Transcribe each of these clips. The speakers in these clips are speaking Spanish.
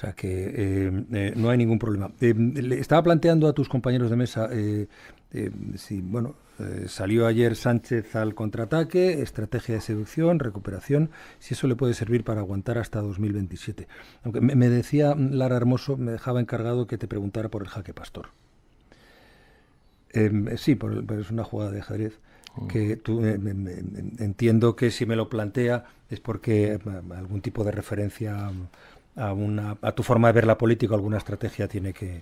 sea que no hay ningún problema. Le estaba planteando a tus compañeros de mesa si, bueno, salió ayer Sánchez al contraataque, estrategia de seducción, recuperación, si eso le puede servir para aguantar hasta 2027. Aunque me decía Lara Hermoso, me dejaba encargado que te preguntara por el jaque pastor. Sí, pero es una jugada de ajedrez que tú, entiendo que si me lo plantea es porque algún tipo de referencia a tu forma de ver la política, alguna estrategia tiene que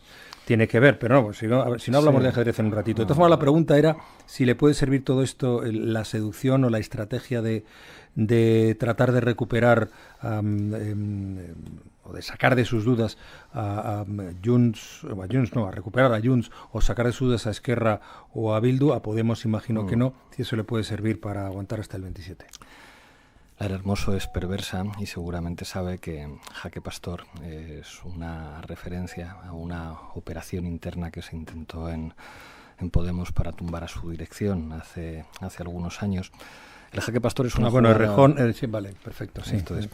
ver, pero no, si no hablamos de ajedrez en un ratito. De todas formas, la pregunta era si le puede servir todo esto, la seducción o la estrategia de tratar de recuperar o de sacar de sus dudas a recuperar a Junts, o sacar de sus dudas a Esquerra o a Bildu. A Podemos imagino que no, si eso le puede servir para aguantar hasta el 27. Lara Hermoso es perversa y seguramente sabe que Jaque Pastor es una referencia a una operación interna que se intentó en Podemos para tumbar a su dirección hace algunos años. El Jaque Pastor es una jugada... Errejón, sí, vale, perfecto, sí. Esto es.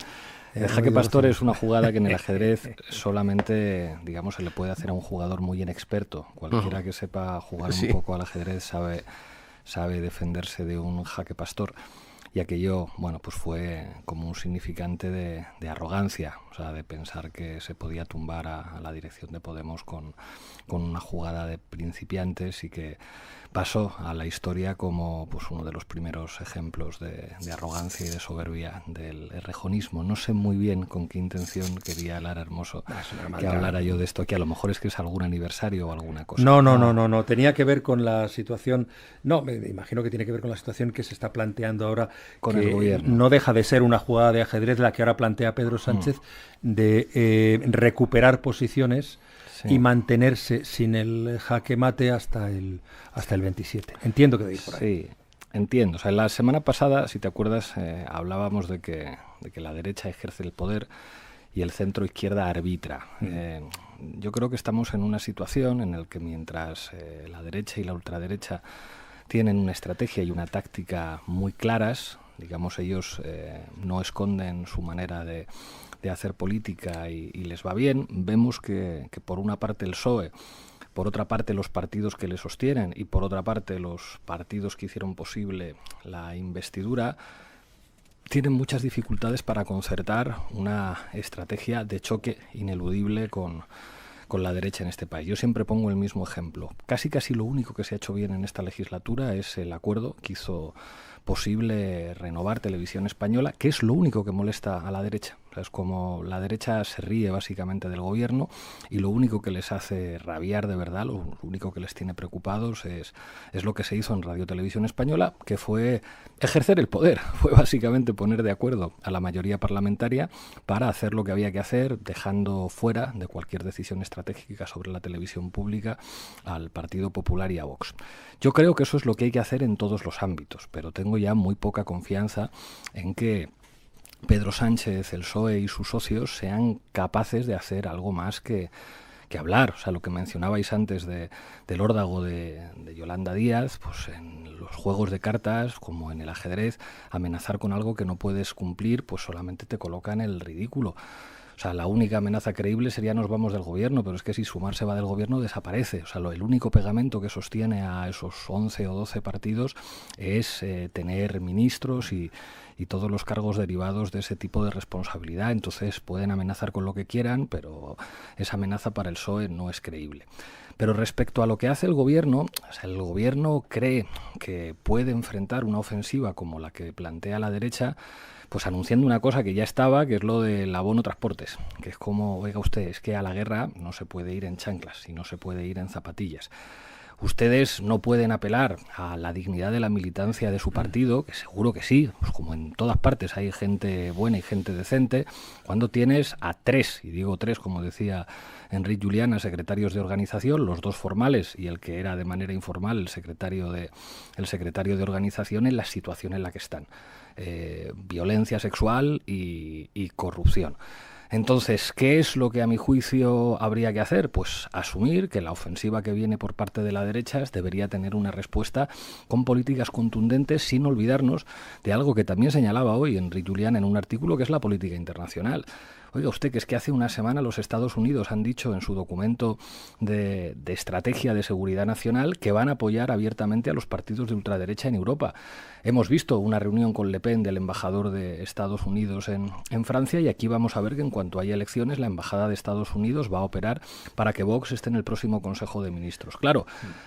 El Jaque Pastor es una jugada que en el ajedrez solamente, digamos, se le puede hacer a un jugador muy inexperto. Cualquiera que sepa jugar un poco al ajedrez sabe defenderse de un Jaque Pastor. Y aquello, bueno, pues fue como un significante de arrogancia, o sea, de pensar que se podía tumbar a la dirección de Podemos con una jugada de principiantes, y que pasó a la historia como pues uno de los primeros ejemplos de arrogancia y de soberbia del errejonismo. No sé muy bien con qué intención quería Lara Hermoso que hablara yo de esto, que a lo mejor es que es algún aniversario o alguna cosa. No, tenía que ver con la situación, me imagino que tiene que ver con la situación que se está planteando ahora, con el gobierno. No deja de ser una jugada de ajedrez la que ahora plantea Pedro Sánchez, de recuperar posiciones y mantenerse sin el jaque mate hasta el 27. Entiendo que debe ir por ahí. Sí, entiendo. O sea, la semana pasada, si te acuerdas, hablábamos de que la derecha ejerce el poder y el centro izquierda arbitra. Yo creo que estamos en una situación en la que mientras la derecha y la ultraderecha tienen una estrategia y una táctica muy claras, digamos, ellos no esconden su manera de hacer política y les va bien. Vemos que por una parte el PSOE, por otra parte los partidos que le sostienen y por otra parte los partidos que hicieron posible la investidura, tienen muchas dificultades para concertar una estrategia de choque ineludible con la derecha en este país. Yo siempre pongo el mismo ejemplo. Casi lo único que se ha hecho bien en esta legislatura es el acuerdo que hizo posible renovar Televisión Española, que es lo único que molesta a la derecha. O sea, es como la derecha se ríe básicamente del gobierno y lo único que les hace rabiar de verdad, lo único que les tiene preocupados es lo que se hizo en Radio Televisión Española, que fue ejercer el poder, fue básicamente poner de acuerdo a la mayoría parlamentaria para hacer lo que había que hacer, dejando fuera de cualquier decisión estratégica sobre la televisión pública al Partido Popular y a Vox. Yo creo que eso es lo que hay que hacer en todos los ámbitos, pero tengo ya muy poca confianza en que Pedro Sánchez, el PSOE y sus socios sean capaces de hacer algo más que hablar. O sea, lo que mencionabais antes del órdago de Yolanda Díaz, pues en los juegos de cartas, como en el ajedrez, amenazar con algo que no puedes cumplir, pues solamente te coloca en el ridículo. O sea, la única amenaza creíble sería nos vamos del gobierno, pero es que si Sumar se va del gobierno desaparece. O sea, el único pegamento que sostiene a esos 11 o 12 partidos es tener ministros y todos los cargos derivados de ese tipo de responsabilidad. Entonces pueden amenazar con lo que quieran, pero esa amenaza para el PSOE no es creíble. Pero respecto a lo que hace el gobierno, o sea, el gobierno cree que puede enfrentar una ofensiva como la que plantea la derecha, pues anunciando una cosa que ya estaba, que es lo del abono transportes, que es como, oiga usted, es que a la guerra no se puede ir en chanclas y no se puede ir en zapatillas. Ustedes no pueden apelar a la dignidad de la militancia de su partido, que seguro que sí, pues como en todas partes hay gente buena y gente decente, cuando tienes a 3, y digo 3 como decía Enric Juliana, secretarios de organización, los 2 formales y el que era de manera informal el secretario de organización, en la situación en la que están. Violencia sexual y corrupción. Entonces, ¿qué es lo que a mi juicio habría que hacer? Pues asumir que la ofensiva que viene por parte de la derecha debería tener una respuesta con políticas contundentes, sin olvidarnos de algo que también señalaba hoy Enric Julián en un artículo, que es la política internacional. Oiga usted, que es que hace una semana los Estados Unidos han dicho en su documento de estrategia de seguridad nacional que van a apoyar abiertamente a los partidos de ultraderecha en Europa. Hemos visto una reunión con Le Pen, del embajador de Estados Unidos en Francia, y aquí vamos a ver que en cuanto haya elecciones, la embajada de Estados Unidos va a operar para que Vox esté en el próximo Consejo de Ministros. Claro,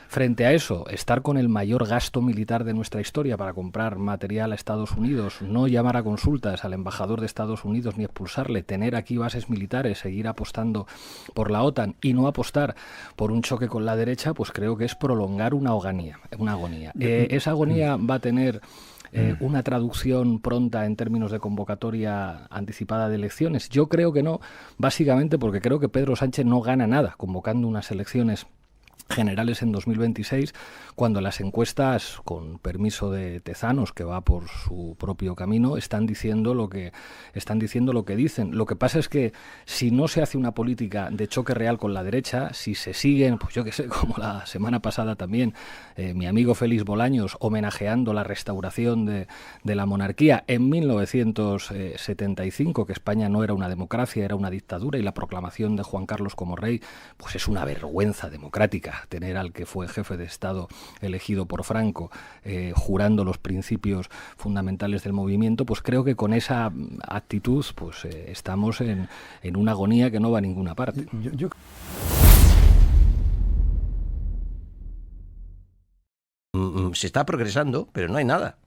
frente a eso, estar con el mayor gasto militar de nuestra historia para comprar material a Estados Unidos, no llamar a consultas al embajador de Estados Unidos ni expulsarle, tener aquí bases militares, seguir apostando por la OTAN y no apostar por un choque con la derecha, pues creo que es prolongar una agonía. Esa agonía va a tener una traducción pronta en términos de convocatoria anticipada de elecciones. Yo creo que no, básicamente porque creo que Pedro Sánchez no gana nada convocando unas elecciones generales en 2026, cuando las encuestas, con permiso de Tezanos, que va por su propio camino, están diciendo lo que dicen. Lo que pasa es que si no se hace una política de choque real con la derecha, si se siguen, pues yo que sé, como la semana pasada también, mi amigo Félix Bolaños homenajeando la restauración de la monarquía en 1975, que España no era una democracia, era una dictadura, y la proclamación de Juan Carlos como rey, pues es una vergüenza democrática tener al que fue jefe de Estado elegido por Franco jurando los principios fundamentales del movimiento. Pues creo que con esa actitud pues estamos en una agonía que no va a ninguna parte. Se está progresando, pero no hay nada.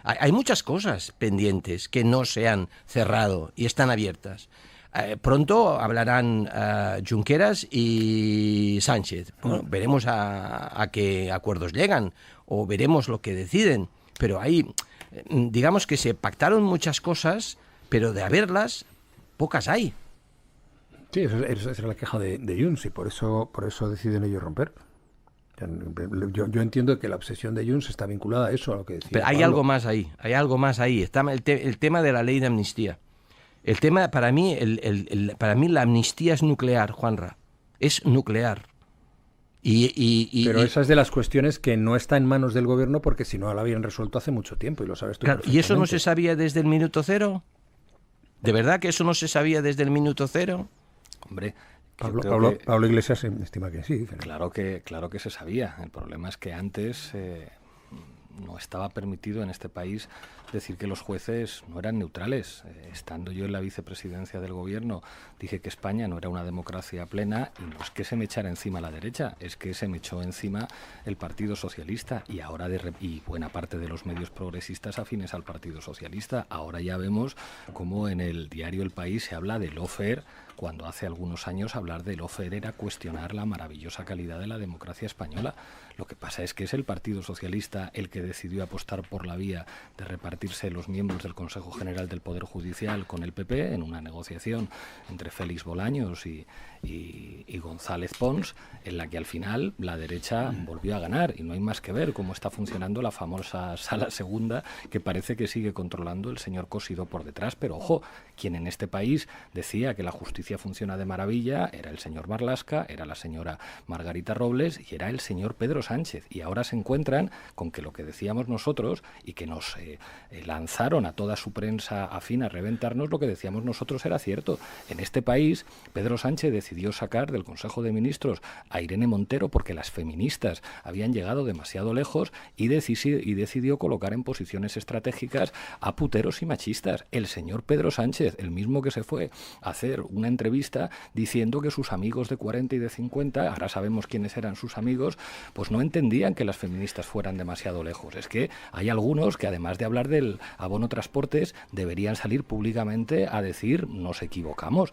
Hay muchas cosas pendientes que no se han cerrado y están abiertas. Pronto hablarán Junqueras y Sánchez. Bueno, veremos a qué acuerdos llegan o veremos lo que deciden. Pero digamos que se pactaron muchas cosas, pero de haberlas, pocas hay. Sí, esa es la queja de Junts, y por eso deciden ellos romper. Yo entiendo que la obsesión de Junts está vinculada a eso, a lo que decía Pero hay Pablo. algo más ahí. Está el tema de la ley de amnistía. El tema, para mí la amnistía es nuclear, Juanra. Es nuclear. Pero esa es de las cuestiones que no está en manos del gobierno, porque si no la habían resuelto hace mucho tiempo, y lo sabes tú. Claro, ¿y eso no se sabía desde el minuto cero? ¿De verdad que eso no se sabía desde el minuto cero? Hombre, Pablo Iglesias estima que sí. Claro que se sabía. El problema es que antes no estaba permitido en este país decir que los jueces no eran neutrales. Estando yo en la vicepresidencia del gobierno, dije que España no era una democracia plena, y no es que se me echara encima la derecha, es que se me echó encima el Partido Socialista, y ahora y buena parte de los medios progresistas afines al Partido Socialista. Ahora ya vemos cómo en el diario El País se habla de lawfare, cuando hace algunos años hablar de lawfare era cuestionar la maravillosa calidad de la democracia española. Lo que pasa es que es el Partido Socialista el que decidió apostar por la vía de repartirse los miembros del Consejo General del Poder Judicial con el PP en una negociación entre Félix Bolaños y González Pons, en la que al final la derecha volvió a ganar, y no hay más que ver cómo está funcionando la famosa Sala Segunda, que parece que sigue controlando el señor Cosidó por detrás. Pero ojo, quien en este país decía que la justicia funciona de maravilla era el señor Marlaska, era la señora Margarita Robles y era el señor Pedro Sánchez, y ahora se encuentran con que lo que decíamos nosotros, y que nos lanzaron a toda su prensa afín a reventarnos, lo que decíamos nosotros era cierto. En este país Pedro Sánchez decidió sacar del Consejo de Ministros a Irene Montero porque las feministas habían llegado demasiado lejos, y decidió colocar en posiciones estratégicas a puteros y machistas. El señor Pedro Sánchez, el mismo que se fue a hacer una entrevista diciendo que sus amigos de 40 y de 50, ahora sabemos quiénes eran sus amigos, pues no entendían que las feministas fueran demasiado lejos. Es que hay algunos que, además de hablar del abono transportes, deberían salir públicamente a decir: nos equivocamos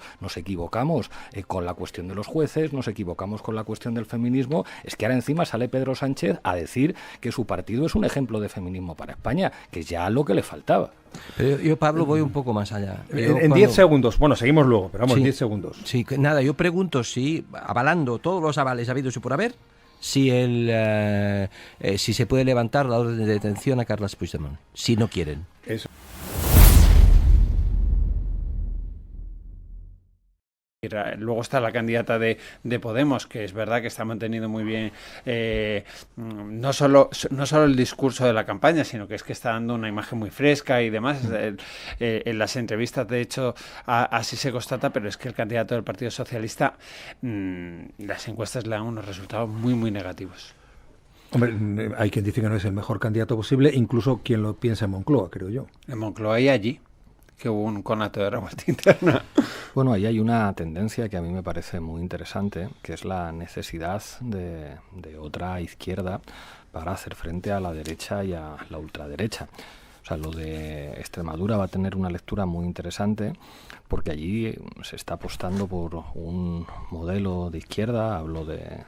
con la cuestión de los jueces, nos equivocamos con la cuestión del feminismo. Es que ahora encima sale Pedro Sánchez a decir que su partido es un ejemplo de feminismo para España, que es ya lo que le faltaba. Pero yo, Pablo, voy un poco más allá. En 10 segundos, bueno, seguimos luego, pero vamos, 10 segundos. Sí, nada, yo pregunto si, avalando todos los avales habidos y por haber, si se puede levantar la orden de detención a Carles Puigdemont, si no quieren. Eso. Luego está la candidata de Podemos, que es verdad que está manteniendo muy bien no solo el discurso de la campaña, sino que es que está dando una imagen muy fresca y demás. En las entrevistas, de hecho, así se constata, pero es que el candidato del Partido Socialista, las encuestas le dan unos resultados muy, muy negativos. Hombre, hay quien dice que no es el mejor candidato posible, incluso quien lo piensa en Moncloa, creo yo. En Moncloa y allí, que hubo un conato de revuelta interna. Bueno, ahí hay una tendencia que a mí me parece muy interesante, que es la necesidad de otra izquierda para hacer frente a la derecha y a la ultraderecha. O sea, lo de Extremadura va a tener una lectura muy interesante porque allí se está apostando por un modelo de izquierda, hablo del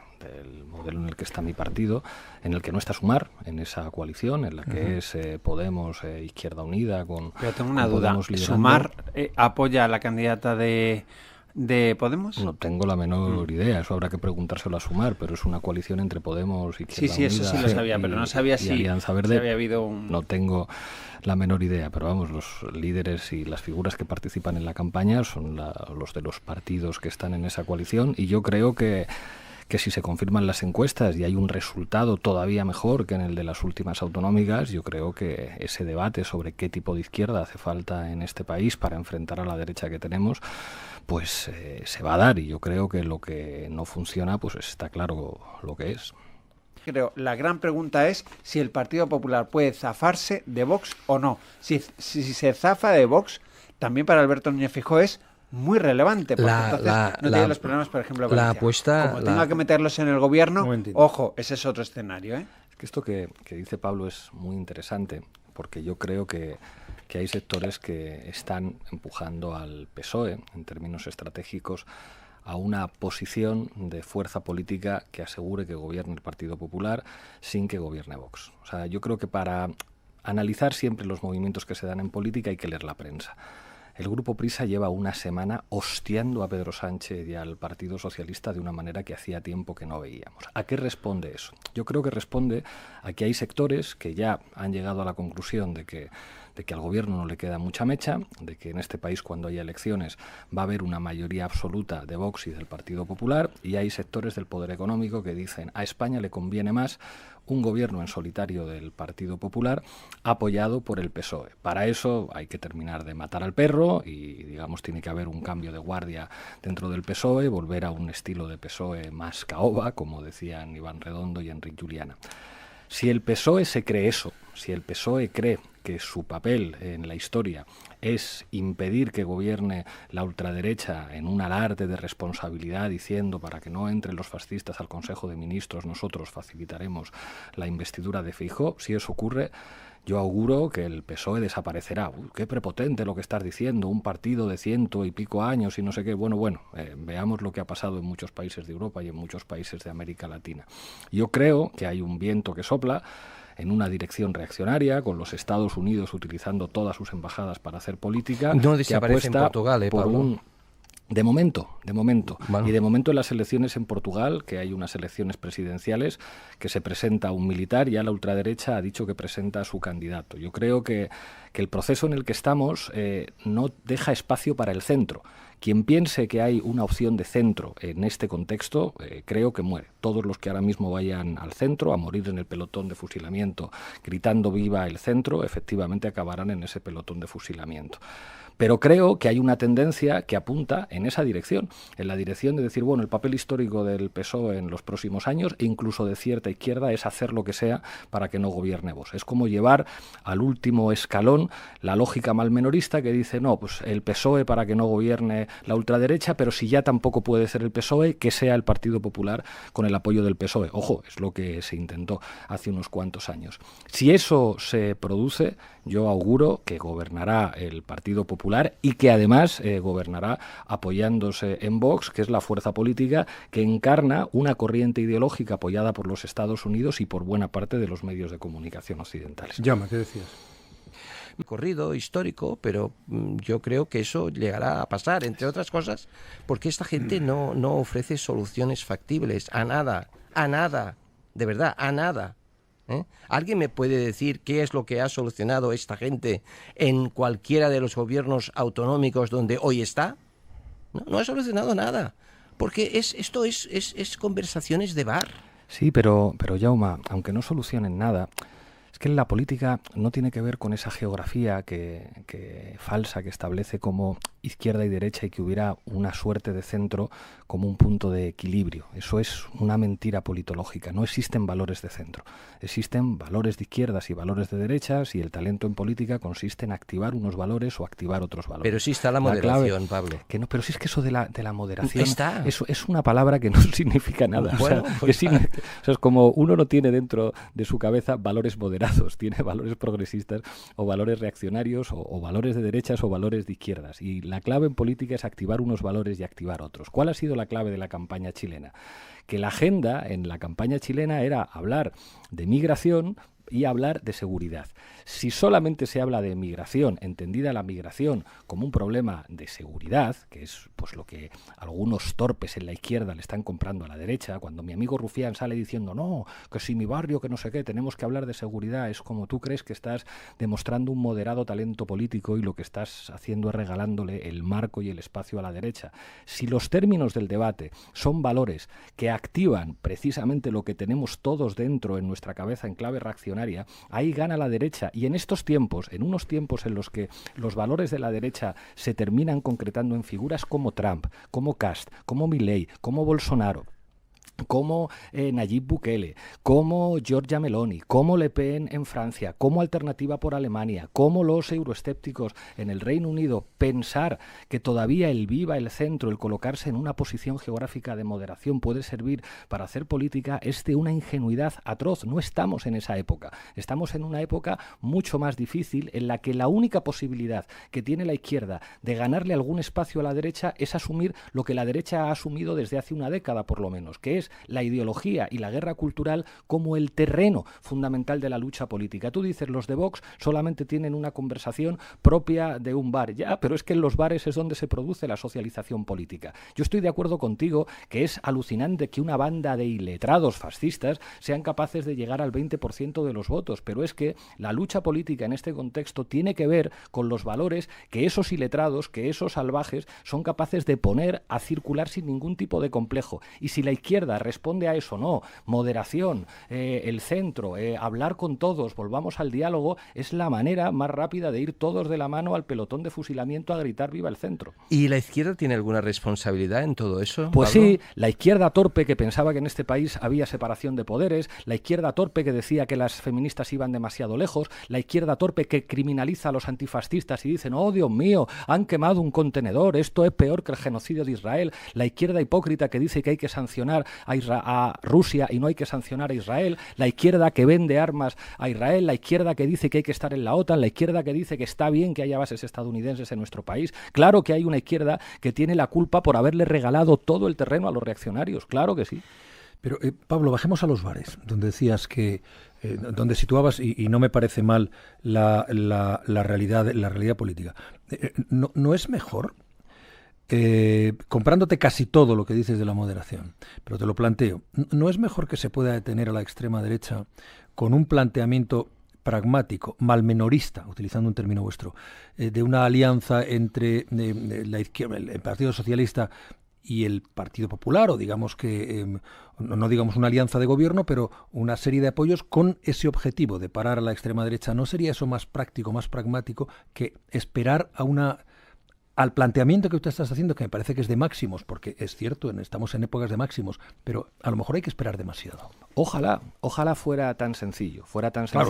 modelo en el que está mi partido, en el que no está Sumar, en esa coalición, en la que es Podemos, Izquierda Unida, Pero tengo una duda, ¿Sumar apoya a la candidata de Podemos? No tengo la menor idea, eso habrá que preguntárselo a Sumar, pero es una coalición entre Podemos y Izquierda Unida. Sí, eso sí lo sabía, pero no sabía si Alianza Verde. Había habido un... No tengo la menor idea, pero vamos, los líderes y las figuras que participan en la campaña son los de los partidos que están en esa coalición, y yo creo que si se confirman las encuestas y hay un resultado todavía mejor que en el de las últimas autonómicas, yo creo que ese debate sobre qué tipo de izquierda hace falta en este país para enfrentar a la derecha que tenemos, pues se va a dar, y yo creo que lo que no funciona, pues está claro lo que es. Creo, la gran pregunta es si el Partido Popular puede zafarse de Vox o no. Si se zafa de Vox, también para Alberto Núñez Feijóo es muy relevante, porque entonces no tiene los problemas, por ejemplo, de Valencia. Como tenga que meterlos en el gobierno, ojo, ese es otro escenario, ¿eh? Es que esto que dice Pablo es muy interesante, porque yo creo que hay sectores que están empujando al PSOE, en términos estratégicos, a una posición de fuerza política que asegure que gobierne el Partido Popular sin que gobierne Vox. O sea, yo creo que para analizar siempre los movimientos que se dan en política hay que leer la prensa. El Grupo Prisa lleva una semana hostiando a Pedro Sánchez y al Partido Socialista de una manera que hacía tiempo que no veíamos. ¿A qué responde eso? Yo creo que responde a que hay sectores que ya han llegado a la conclusión de que al gobierno no le queda mucha mecha, de que en este país cuando haya elecciones va a haber una mayoría absoluta de Vox y del Partido Popular, y hay sectores del poder económico que dicen a España le conviene más un gobierno en solitario del Partido Popular apoyado por el PSOE. Para eso hay que terminar de matar al perro y, digamos, tiene que haber un cambio de guardia dentro del PSOE, volver a un estilo de PSOE más caoba, como decían Iván Redondo y Enrique Juliana. Si el PSOE se cree eso, si el PSOE cree que su papel en la historia es impedir que gobierne la ultraderecha en un alarde de responsabilidad, diciendo para que no entren los fascistas al Consejo de Ministros nosotros facilitaremos la investidura de Feijóo, si eso ocurre, yo auguro que el PSOE desaparecerá. Uy, qué prepotente lo que estás diciendo, un partido de 100 y pico años y no sé qué. Bueno, veamos lo que ha pasado en muchos países de Europa y en muchos países de América Latina. Yo creo que hay un viento que sopla en una dirección reaccionaria, con los Estados Unidos utilizando todas sus embajadas para hacer política. No desaparece en Portugal, Pablo. De momento. Bueno. Y de momento en las elecciones en Portugal, que hay unas elecciones presidenciales, que se presenta un militar, ya la ultraderecha ha dicho que presenta a su candidato. Yo creo que el proceso en el que estamos no deja espacio para el centro. Quien piense que hay una opción de centro en este contexto, creo que muere. Todos los que ahora mismo vayan al centro a morir en el pelotón de fusilamiento, gritando viva el centro, efectivamente acabarán en ese pelotón de fusilamiento. Pero creo que hay una tendencia que apunta en esa dirección, en la dirección de decir, bueno, el papel histórico del PSOE en los próximos años, e incluso de cierta izquierda, es hacer lo que sea para que no gobierne Vox. Es como llevar al último escalón la lógica malmenorista que dice, no, pues el PSOE para que no gobierne la ultraderecha, pero si ya tampoco puede ser el PSOE, que sea el Partido Popular con el apoyo del PSOE. Ojo, es lo que se intentó hace unos cuantos años. Si eso se produce, yo auguro que gobernará el Partido Popular y que además gobernará apoyándose en Vox, que es la fuerza política que encarna una corriente ideológica apoyada por los Estados Unidos y por buena parte de los medios de comunicación occidentales. Llama, ¿qué decías? Corrido histórico, pero yo creo que eso llegará a pasar, entre otras cosas, porque esta gente no ofrece soluciones factibles a nada, de verdad, a nada. ¿Alguien me puede decir qué es lo que ha solucionado esta gente en cualquiera de los gobiernos autonómicos donde hoy está? No ha solucionado nada. Porque esto es conversaciones de bar. Sí, pero Jaume, aunque no solucionen nada, es que la política no tiene que ver con esa geografía que falsa que establece como izquierda y derecha y que hubiera una suerte de centro como un punto de equilibrio. Eso es una mentira politológica. No existen valores de centro. Existen valores de izquierdas y valores de derechas, y el talento en política consiste en activar unos valores o activar otros valores. Pero sí está la moderación, Pablo. Que no, pero sí es que eso de la moderación está. Eso es una palabra que no significa nada. Bueno, o sea, es como uno no tiene dentro de su cabeza valores moderados, tiene valores progresistas o valores reaccionarios o valores de derechas o valores de izquierdas. Y la clave en política es activar unos valores y activar otros. ¿Cuál ha sido la clave de la campaña chilena? Que la agenda en la campaña chilena era hablar de migración y hablar de seguridad. Si solamente se habla de migración, entendida la migración como un problema de seguridad, que es pues lo que algunos torpes en la izquierda le están comprando a la derecha, cuando mi amigo Rufián sale diciendo no, que si mi barrio, que no sé qué, tenemos que hablar de seguridad, es como tú crees que estás demostrando un moderado talento político y lo que estás haciendo es regalándole el marco y el espacio a la derecha. Si los términos del debate son valores que activan precisamente lo que tenemos todos dentro en nuestra cabeza en clave reaccionaria, ahí gana la derecha. Y en estos tiempos, en unos tiempos en los que los valores de la derecha se terminan concretando en figuras como Trump, como Kast, como Milei, como Bolsonaro, como Nayib Bukele, como Giorgia Meloni, como Le Pen en Francia, como Alternativa por Alemania, como los euroescépticos en el Reino Unido, pensar que todavía el viva el centro, el colocarse en una posición geográfica de moderación puede servir para hacer política es de una ingenuidad atroz. No estamos en esa época. Estamos en una época mucho más difícil en la que la única posibilidad que tiene la izquierda de ganarle algún espacio a la derecha es asumir lo que la derecha ha asumido desde hace una década por lo menos, que es la ideología y la guerra cultural como el terreno fundamental de la lucha política. Tú dices, los de Vox solamente tienen una conversación propia de un bar. Ya, pero es que en los bares es donde se produce la socialización política. Yo estoy de acuerdo contigo que es alucinante que una banda de iletrados fascistas sean capaces de llegar al 20% de los votos, pero es que la lucha política en este contexto tiene que ver con los valores que esos iletrados, que esos salvajes son capaces de poner a circular sin ningún tipo de complejo. Y si la izquierda responde a eso, no, moderación, el centro, hablar con todos, volvamos al diálogo, es la manera más rápida de ir todos de la mano al pelotón de fusilamiento a gritar viva el centro. ¿Y la izquierda tiene alguna responsabilidad en todo eso, Pues Pablo? sí, la izquierda torpe que pensaba que en este país había separación de poderes, la izquierda torpe que decía que las feministas iban demasiado lejos, la izquierda torpe que criminaliza a los antifascistas y dicen, oh Dios mío, han quemado un contenedor, esto es peor que el genocidio de Israel, la izquierda hipócrita que dice que hay que sancionar a Rusia y no hay que sancionar a Israel, la izquierda que vende armas a Israel, la izquierda que dice que hay que estar en la OTAN, la izquierda que dice que está bien que haya bases estadounidenses en nuestro país. Claro que hay una izquierda que tiene la culpa por haberle regalado todo el terreno a los reaccionarios, claro que sí. Pero, Pablo, bajemos a los bares, donde decías que, donde situabas, y no me parece mal, la realidad política. ¿No es mejor, comprándote casi todo lo que dices de la moderación, pero te lo planteo, no es mejor que se pueda detener a la extrema derecha con un planteamiento pragmático, malmenorista, utilizando un término vuestro, de una alianza entre la izquierda, el Partido Socialista y el Partido Popular, o digamos que, no digamos una alianza de gobierno, pero una serie de apoyos con ese objetivo de parar a la extrema derecha? ¿No sería eso más práctico, más pragmático que esperar al planteamiento que tú estás haciendo, que me parece que es de máximos, porque es cierto, estamos en épocas de máximos, pero a lo mejor hay que esperar demasiado? Ojalá fuera tan sencillo,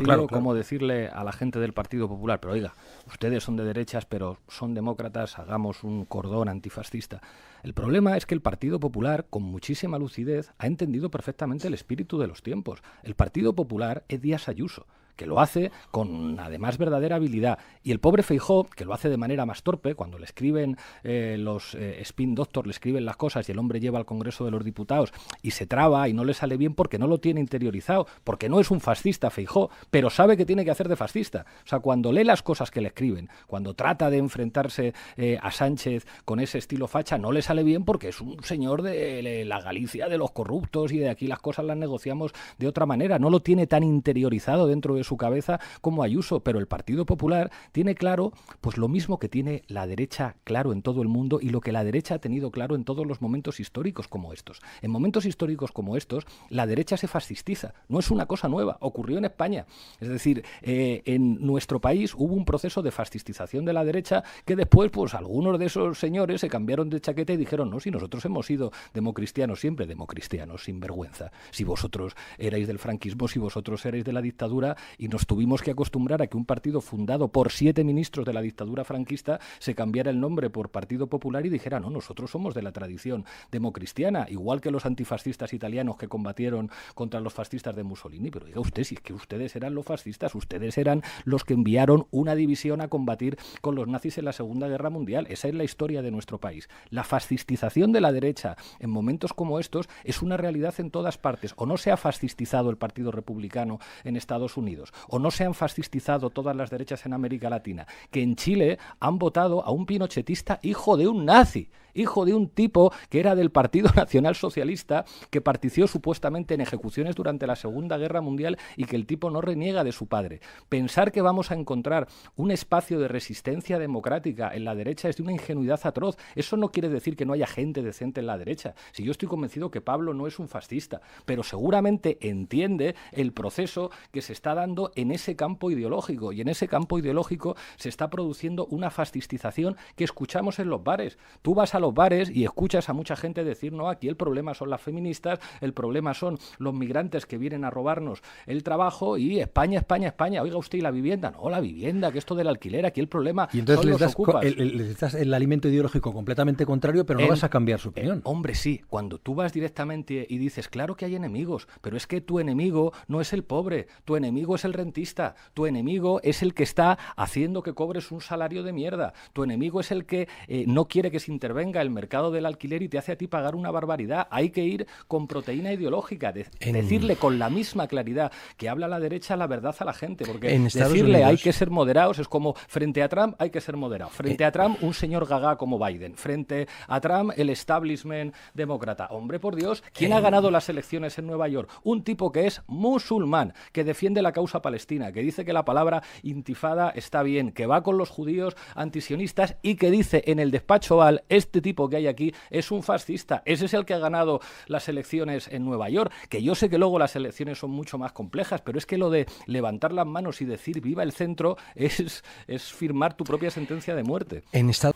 claro. Como decirle a la gente del Partido Popular, pero oiga, ustedes son de derechas, pero son demócratas, hagamos un cordón antifascista. El problema es que el Partido Popular, con muchísima lucidez, ha entendido perfectamente el espíritu de los tiempos. El Partido Popular es Díaz Ayuso, que lo hace con además verdadera habilidad, y el pobre Feijóo, que lo hace de manera más torpe, cuando le escriben los spin doctors, le escriben las cosas y el hombre lleva al Congreso de los Diputados y se traba y no le sale bien porque no lo tiene interiorizado, porque no es un fascista Feijóo, pero sabe que tiene que hacer de fascista. O sea, cuando lee las cosas que le escriben, cuando trata de enfrentarse a Sánchez con ese estilo facha, no le sale bien porque es un señor de la Galicia de los corruptos y de aquí las cosas las negociamos de otra manera, no lo tiene tan interiorizado dentro de de su cabeza como Ayuso, pero el Partido Popular tiene claro pues lo mismo que tiene la derecha claro en todo el mundo y lo que la derecha ha tenido claro en todos los momentos históricos como estos. En momentos históricos como estos, la derecha se fascistiza, no es una cosa nueva, ocurrió en España. Es decir, en nuestro país hubo un proceso de fascistización de la derecha que después, pues algunos de esos señores se cambiaron de chaqueta y dijeron, no, si nosotros hemos sido democristianos siempre, democristianos, sin vergüenza. Si vosotros erais del franquismo, si vosotros erais de la dictadura, y nos tuvimos que acostumbrar a que un partido fundado por 7 ministros de la dictadura franquista se cambiara el nombre por Partido Popular y dijera, no, nosotros somos de la tradición democristiana, igual que los antifascistas italianos que combatieron contra los fascistas de Mussolini. Pero diga usted, si es que ustedes eran los fascistas, ustedes eran los que enviaron una división a combatir con los nazis en la Segunda Guerra Mundial. Esa es la historia de nuestro país. La fascistización de la derecha en momentos como estos es una realidad en todas partes. O no se ha fascistizado el Partido Republicano en Estados Unidos, o no se han fascistizado todas las derechas en América Latina, que en Chile han votado a un pinochetista hijo de un nazi, hijo de un tipo que era del Partido Nacional Socialista, que participó supuestamente en ejecuciones durante la Segunda Guerra Mundial y que el tipo no reniega de su padre. Pensar que vamos a encontrar un espacio de resistencia democrática en la derecha es de una ingenuidad atroz. Eso no quiere decir que no haya gente decente en la derecha. Si yo estoy convencido que Pablo no es un fascista, pero seguramente entiende el proceso que se está dando en ese campo ideológico, y en ese campo ideológico se está produciendo una fascistización que escuchamos en los bares. Tú vas a los bares y escuchas a mucha gente decir, no, aquí el problema son las feministas, el problema son los migrantes que vienen a robarnos el trabajo y España, España, España. Oiga usted, ¿y la vivienda? No, la vivienda, que esto del alquiler, aquí el problema y entonces son les los das ocupas. les das el alimento ideológico completamente contrario, pero no vas a cambiar su opinión. Hombre, sí, cuando tú vas directamente y dices, claro que hay enemigos, pero es que tu enemigo no es el pobre, tu enemigo es el rentista, tu enemigo es el que está haciendo que cobres un salario de mierda, tu enemigo es el que no quiere que se intervenga el mercado del alquiler y te hace a ti pagar una barbaridad. Hay que ir con proteína ideológica, decirle con la misma claridad que habla la derecha la verdad a la gente, porque decirle hay que ser moderados es como frente a Trump hay que ser moderado, frente a Trump un señor gaga como Biden, frente a Trump el establishment demócrata. Hombre, por Dios, ¿quién ha ganado las elecciones en Nueva York? Un tipo que es musulmán, que defiende la causa palestina, que dice que la palabra intifada está bien, que va con los judíos antisionistas y que dice en el despacho Oval, este tipo que hay aquí es un fascista. Ese es el que ha ganado las elecciones en Nueva York, que yo sé que luego las elecciones son mucho más complejas, pero es que lo de levantar las manos y decir viva el centro es firmar tu propia sentencia de muerte. En Estados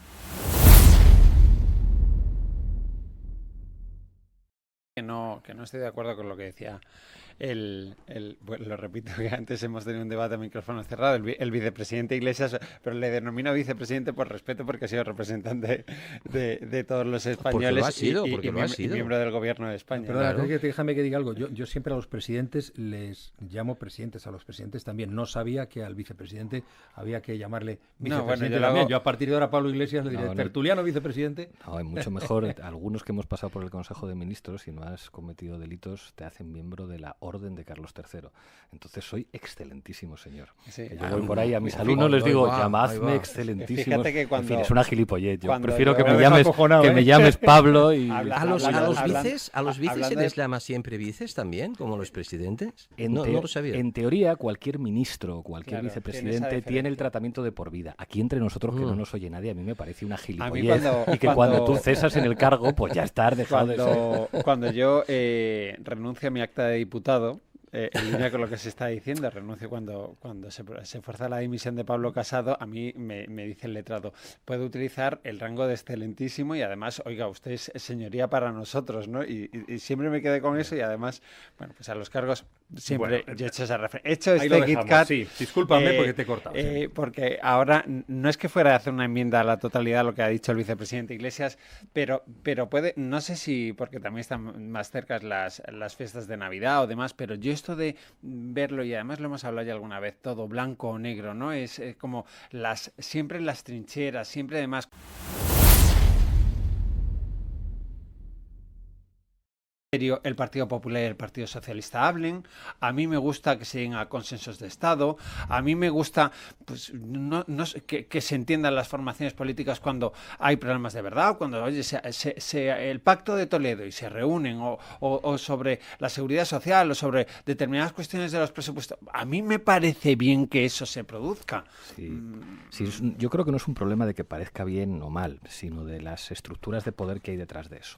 que no estoy de acuerdo con lo que decía bueno, lo repito, que antes hemos tenido un debate a micrófono cerrado, el vicepresidente Iglesias, pero le denomino vicepresidente por respeto porque ha sido representante de todos los españoles y miembro del gobierno de España. Perdona, claro. Déjame que diga algo. Yo siempre a los presidentes les llamo presidentes, a los presidentes también. No sabía que al vicepresidente había que llamarle vicepresidente. No, bueno, yo a partir de ahora Pablo Iglesias le diré tertuliano vicepresidente. No, es mucho mejor. Algunos que hemos pasado por el Consejo de Ministros, si no has cometido delitos, te hacen miembro de la Orden de Carlos III. Entonces soy excelentísimo, señor. Sí. Yo voy por ahí a mis alumnos les digo, llamadme excelentísimo. Fíjate que cuando, en fin, es una gilipollet. Yo prefiero que me llames Pablo y... ¿A los vices se les llama siempre vices también, como los presidentes? No lo sabía. En teoría, cualquier ministro, cualquier vicepresidente tiene el tratamiento de por vida. Aquí entre nosotros, que no nos oye nadie, a mí me parece una gilipollez. Y que cuando tú cesas en el cargo, pues ya estás dejado de ser. Cuando yo renuncio a mi acta de diputado, en línea con lo que se está diciendo, renuncio cuando se fuerza la dimisión de Pablo Casado, a mí me dice el letrado, puede utilizar el rango de excelentísimo y además, oiga, usted es señoría para nosotros, ¿no? Y siempre me quedé con eso y además, bueno, pues a los cargos siempre yo he hecho esa referencia. He hecho este KitKat. Sí, discúlpame porque te he cortado. Sí. Porque ahora no es que fuera a hacer una enmienda a la totalidad a lo que ha dicho el vicepresidente Iglesias, pero puede, no sé si, porque también están más cerca las fiestas de Navidad o demás, pero yo esto de verlo, y además lo hemos hablado ya alguna vez, todo blanco o negro, ¿no? Es como siempre las trincheras, siempre además... el Partido Popular y el Partido Socialista hablen. A mí me gusta que se lleguen a consensos de Estado. A mí me gusta que se entiendan las formaciones políticas cuando hay problemas de verdad, cuando el Pacto de Toledo y se reúnen o sobre la seguridad social o sobre determinadas cuestiones de los presupuestos. A mí me parece bien que eso se produzca. Sí, yo creo que no es un problema de que parezca bien o mal, sino de las estructuras de poder que hay detrás de eso.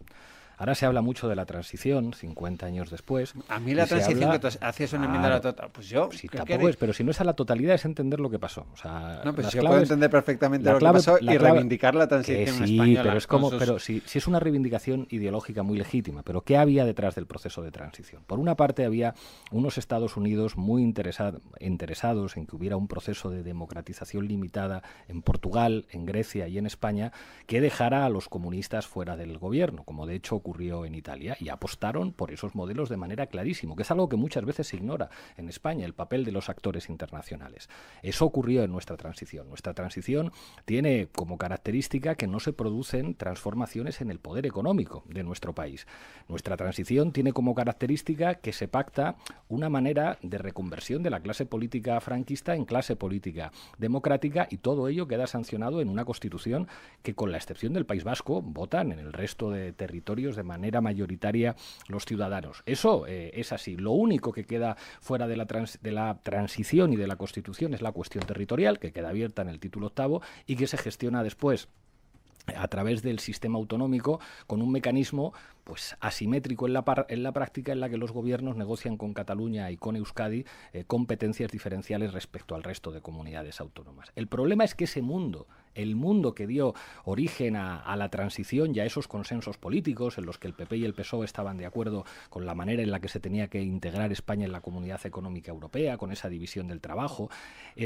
Ahora se habla mucho de la transición, 50 años después. A mí la transición que tú hacías una enmienda a la totalidad, pues yo... Sí, tampoco es, pero si no es a la totalidad es entender lo que pasó. O sea, no, pero yo puedo entender perfectamente lo que pasó y reivindicar la transición española. Pero es como, pero si es una reivindicación ideológica muy legítima, pero ¿qué había detrás del proceso de transición? Por una parte había unos Estados Unidos muy interesados en que hubiera un proceso de democratización limitada en Portugal, en Grecia y en España que dejara a los comunistas fuera del gobierno, como de hecho ocurrió en Italia, y apostaron por esos modelos de manera clarísima, que es algo que muchas veces se ignora en España, el papel de los actores internacionales. Eso ocurrió en nuestra transición. Nuestra transición tiene como característica que no se producen transformaciones en el poder económico de nuestro país. Nuestra transición tiene como característica que se pacta una manera de reconversión de la clase política franquista en clase política democrática, y todo ello queda sancionado en una Constitución que, con la excepción del País Vasco, votan en el resto de territorios de manera mayoritaria los ciudadanos. Eso es así. Lo único que queda fuera de la transición y de la Constitución es la cuestión territorial, que queda abierta en el título 8º y que se gestiona después a través del sistema autonómico con un mecanismo pues asimétrico en la práctica, en la que los gobiernos negocian con Cataluña y con Euskadi competencias diferenciales respecto al resto de comunidades autónomas. El problema es que ese mundo, el mundo que dio origen a la transición y a esos consensos políticos en los que el PP y el PSOE estaban de acuerdo con la manera en la que se tenía que integrar España en la Comunidad Económica Europea, con esa división del trabajo,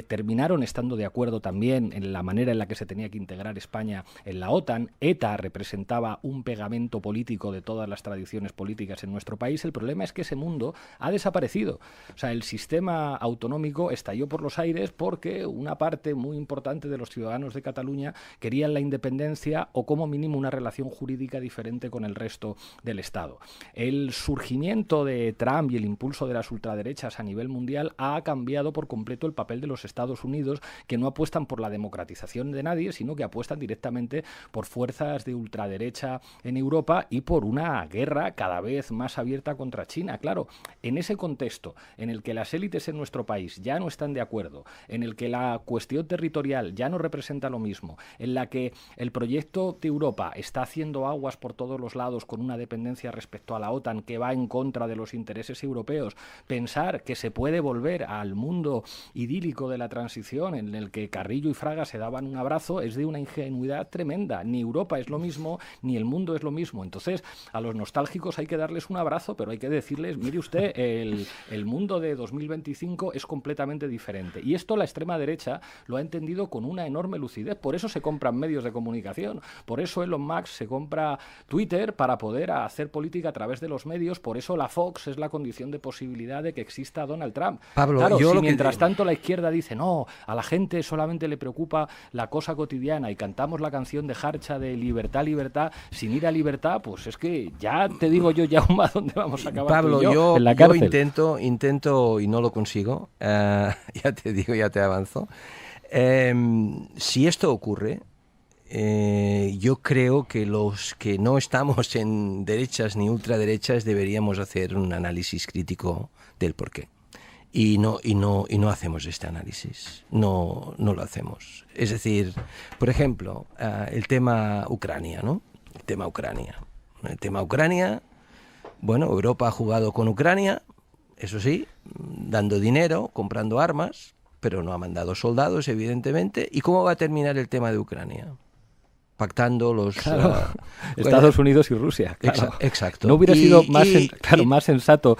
terminaron estando de acuerdo también en la manera en la que se tenía que integrar España en la OTAN. ETA representaba un pegamento político de todas las tradiciones políticas en nuestro país. El problema es que ese mundo ha desaparecido. O sea, el sistema autonómico estalló por los aires porque una parte muy importante de los ciudadanos de Cataluña querían la independencia o como mínimo una relación jurídica diferente con el resto del Estado. El surgimiento de Trump y el impulso de las ultraderechas a nivel mundial ha cambiado por completo el papel de los Estados Unidos, que no apuestan por la democratización de nadie, sino que apuestan directamente por fuerzas de ultraderecha en Europa y por una guerra cada vez más abierta contra China. Claro, en ese contexto en el que las élites en nuestro país ya no están de acuerdo, en el que la cuestión territorial ya no representa lo mismo, en la que el proyecto de Europa está haciendo aguas por todos los lados con una dependencia respecto a la OTAN que va en contra de los intereses europeos, pensar que se puede volver al mundo idílico de la transición en el que Carrillo y Fraga se daban un abrazo es de una ingenuidad tremenda. Ni Europa es lo mismo, ni el mundo es lo mismo. Entonces, a los nostálgicos hay que darles un abrazo, pero hay que decirles, mire usted, el mundo de 2025 es completamente diferente. Y esto la extrema derecha lo ha entendido con una enorme lucidez. Por eso se compran medios de comunicación. Por eso Elon Musk se compra Twitter para poder hacer política a través de los medios. Por eso la Fox es la condición de posibilidad de que exista Donald Trump. Pablo, claro, si mientras tanto la izquierda dice, no, a la gente solamente le preocupa la cosa cotidiana y cantamos la canción de Harcha de libertad, libertad, sin ir a libertad, pues es que ya te digo yo, Jaume, ¿dónde vamos a acabar? Pablo, yo en la cárcel. Yo intento y no lo consigo. Ya te digo, ya te avanzo. Si esto ocurre, yo creo que los que no estamos en derechas ni ultraderechas deberíamos hacer un análisis crítico del porqué. Y no hacemos este análisis, no lo hacemos. Es decir, por ejemplo, el tema Ucrania, ¿no? El tema Ucrania, bueno, Europa ha jugado con Ucrania, eso sí, dando dinero, comprando armas, pero no ha mandado soldados, evidentemente. ¿Y cómo va a terminar el tema de Ucrania? Pactando los... Estados Unidos y Rusia, claro. Exacto. ¿No hubiera sido más sensato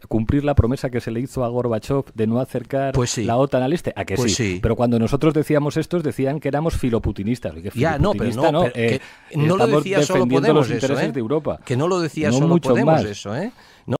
cumplir la promesa que se le hizo a Gorbachev de no acercar la OTAN al este? ¿A que sí? Pero cuando nosotros decíamos estos, decían que éramos filoputinistas. No lo decía solo Podemos los intereses eso, de Europa. Que no lo decía no solo mucho Podemos más. eso, ¿eh? No.